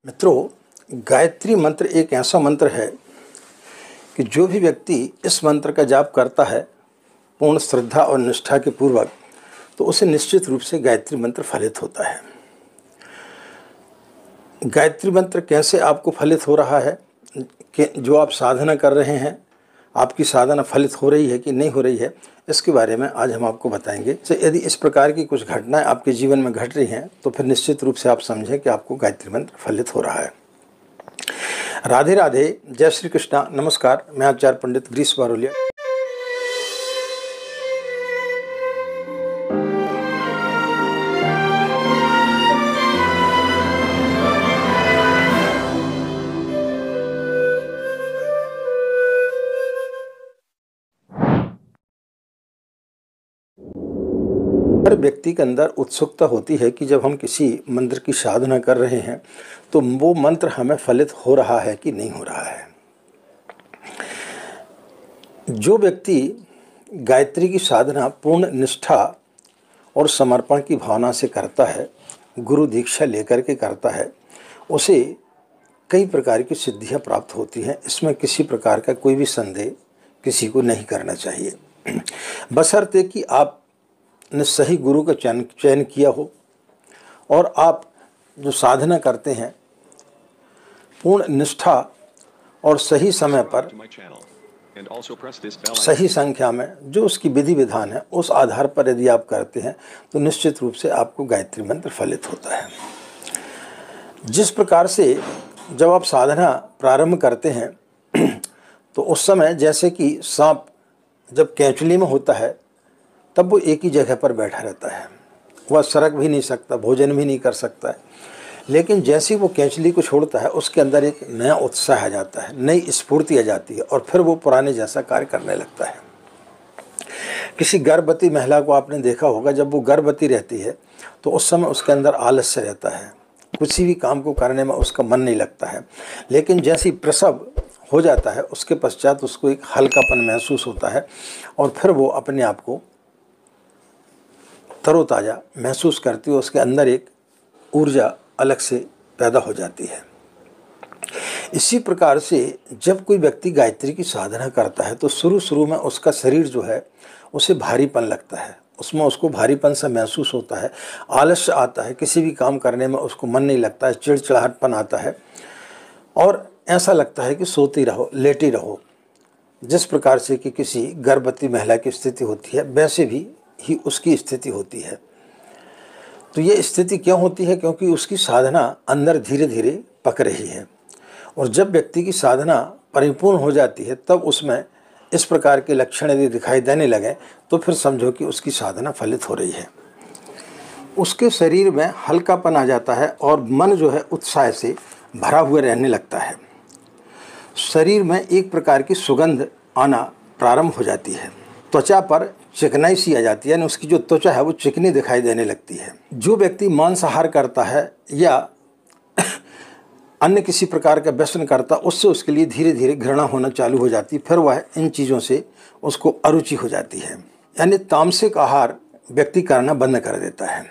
मित्रों, गायत्री मंत्र एक ऐसा मंत्र है कि जो भी व्यक्ति इस मंत्र का जाप करता है पूर्ण श्रद्धा और निष्ठा के पूर्वक, तो उसे निश्चित रूप से गायत्री मंत्र फलित होता है। गायत्री मंत्र कैसे आपको फलित हो रहा है कि जो आप साधना कर रहे हैं, आपकी साधना फलित हो रही है कि नहीं हो रही है, इसके बारे में आज हम आपको बताएंगे। तो यदि इस प्रकार की कुछ घटनाएं आपके जीवन में घट रही हैं तो फिर निश्चित रूप से आप समझें कि आपको गायत्री मंत्र फलित हो रहा है। राधे राधे, जय श्री कृष्णा, नमस्कार। मैं आचार्य पंडित गिरीश बारोलिया। हर व्यक्ति के अंदर उत्सुकता होती है कि जब हम किसी मंत्र की साधना कर रहे हैं तो वो मंत्र हमें फलित हो रहा है कि नहीं हो रहा है। जो व्यक्ति गायत्री की साधना पूर्ण निष्ठा और समर्पण की भावना से करता है, गुरु दीक्षा लेकर के करता है, उसे कई प्रकार की सिद्धियां प्राप्त होती हैं। इसमें किसी प्रकार का कोई भी संदेह किसी को नहीं करना चाहिए, बशर्ते कि आप ने सही गुरु का चयन किया हो और आप जो साधना करते हैं पूर्ण निष्ठा और सही समय पर, सही संख्या में, जो उसकी विधि विधान है उस आधार पर यदि आप करते हैं तो निश्चित रूप से आपको गायत्री मंत्र फलित होता है। जिस प्रकार से जब आप साधना प्रारंभ करते हैं तो उस समय जैसे कि सांप जब केंचुली में होता है तब वो एक ही जगह पर बैठा रहता है, वह सरक भी नहीं सकता, भोजन भी नहीं कर सकता है। लेकिन जैसे ही वो केंचुली को छोड़ता है उसके अंदर एक नया उत्साह आ जाता है, नई स्फूर्ति आ जाती है और फिर वो पुराने जैसा कार्य करने लगता है। किसी गर्भवती महिला को आपने देखा होगा, जब वो गर्भवती रहती है तो उस समय उसके अंदर आलस्य रहता है, किसी भी काम को करने में उसका मन नहीं लगता है। लेकिन जैसे ही प्रसव हो जाता है उसके पश्चात उसको एक हल्कापन महसूस होता है और फिर वो अपने आप को तरोताज़ा महसूस करती है, उसके अंदर एक ऊर्जा अलग से पैदा हो जाती है। इसी प्रकार से जब कोई व्यक्ति गायत्री की साधना करता है तो शुरू में उसका शरीर जो है उसे भारीपन लगता है, उसमें उसको भारीपन सा महसूस होता है, आलस्य आता है, किसी भी काम करने में उसको मन नहीं लगता है, चिड़चिड़ाहटपन आता है और ऐसा लगता है कि सोती रहो, लेटी रहो। जिस प्रकार से कि किसी गर्भवती महिला की स्थिति होती है वैसे भी ही उसकी स्थिति होती है। तो ये स्थिति क्यों होती है? क्योंकि उसकी साधना अंदर धीरे धीरे पक रही है और जब व्यक्ति की साधना परिपूर्ण हो जाती है तब उसमें इस प्रकार के लक्षण यदि दिखाई देने लगे तो फिर समझो कि उसकी साधना फलित हो रही है। उसके शरीर में हल्कापन आ जाता है और मन जो है उत्साह से भरा हुआ रहने लगता है। शरीर में एक प्रकार की सुगंध आना प्रारंभ हो जाती है, त्वचा पर चिकनाई सी आ जाती है, यानी उसकी जो त्वचा है वो चिकनी दिखाई देने लगती है। जो व्यक्ति मांसाहार करता है या अन्य किसी प्रकार का व्यसन करता, उससे उसके लिए धीरे धीरे घृणा होना चालू हो जाती, फिर वह इन चीज़ों से उसको अरुचि हो जाती है, यानी तामसिक आहार व्यक्ति करना बंद कर देता है।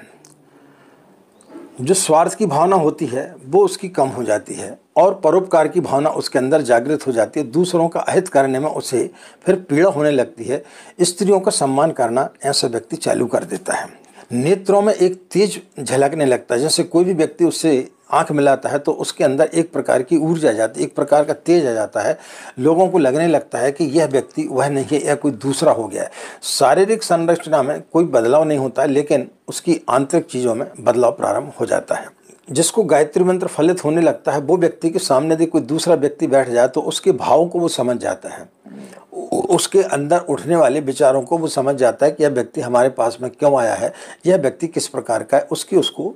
जो स्वार्थ की भावना होती है वो उसकी कम हो जाती है और परोपकार की भावना उसके अंदर जागृत हो जाती है। दूसरों का अहित करने में उसे फिर पीड़ा होने लगती है। स्त्रियों का सम्मान करना ऐसा व्यक्ति चालू कर देता है। नेत्रों में एक तेज झलकने लगता है, जैसे कोई भी व्यक्ति उससे आंख मिलाता है तो उसके अंदर एक प्रकार की ऊर्जा आ जाती है, एक प्रकार का तेज आ जाता है। लोगों को लगने लगता है कि यह व्यक्ति वह नहीं है, यह कोई दूसरा हो गया है। शारीरिक संरचना में कोई बदलाव नहीं होता है लेकिन उसकी आंतरिक चीज़ों में बदलाव प्रारंभ हो जाता है। जिसको गायत्री मंत्र फलित होने लगता है वो व्यक्ति के सामने यदि कोई दूसरा व्यक्ति बैठ जाए तो उसके भावों को वो समझ जाता है, उसके अंदर उठने वाले विचारों को वो समझ जाता है कि यह व्यक्ति हमारे पास में क्यों आया है, यह व्यक्ति किस प्रकार का है, उसकी उसको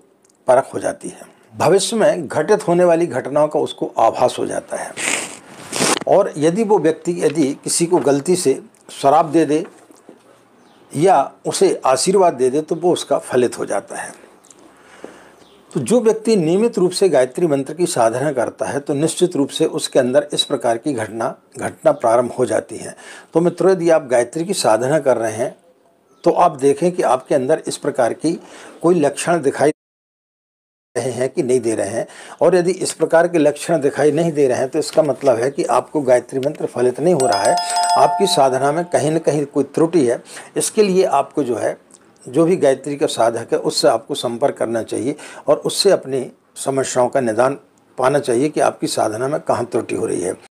परख हो जाती है। भविष्य में घटित होने वाली घटनाओं का उसको आभास हो जाता है। और यदि वो व्यक्ति किसी को गलती से शराब दे दे या उसे आशीर्वाद दे दे तो वो उसका फलित हो जाता है। तो जो व्यक्ति नियमित रूप से गायत्री मंत्र की साधना करता है तो निश्चित रूप से उसके अंदर इस प्रकार की घटना प्रारंभ हो जाती है। तो मित्रों, यदि आप गायत्री की साधना कर रहे हैं तो आप देखें कि आपके अंदर इस प्रकार की कोई लक्षण दिखाई रहे हैं कि नहीं दे रहे हैं, और यदि इस प्रकार के लक्षण दिखाई नहीं दे रहे हैं तो इसका मतलब है कि आपको गायत्री मंत्र फलित नहीं हो रहा है, आपकी साधना में कहीं न कहीं कोई त्रुटि है। इसके लिए आपको जो है, जो भी गायत्री का साधक है उससे आपको संपर्क करना चाहिए और उससे अपनी समस्याओं का निदान पाना चाहिए कि आपकी साधना में कहाँ त्रुटि हो रही है।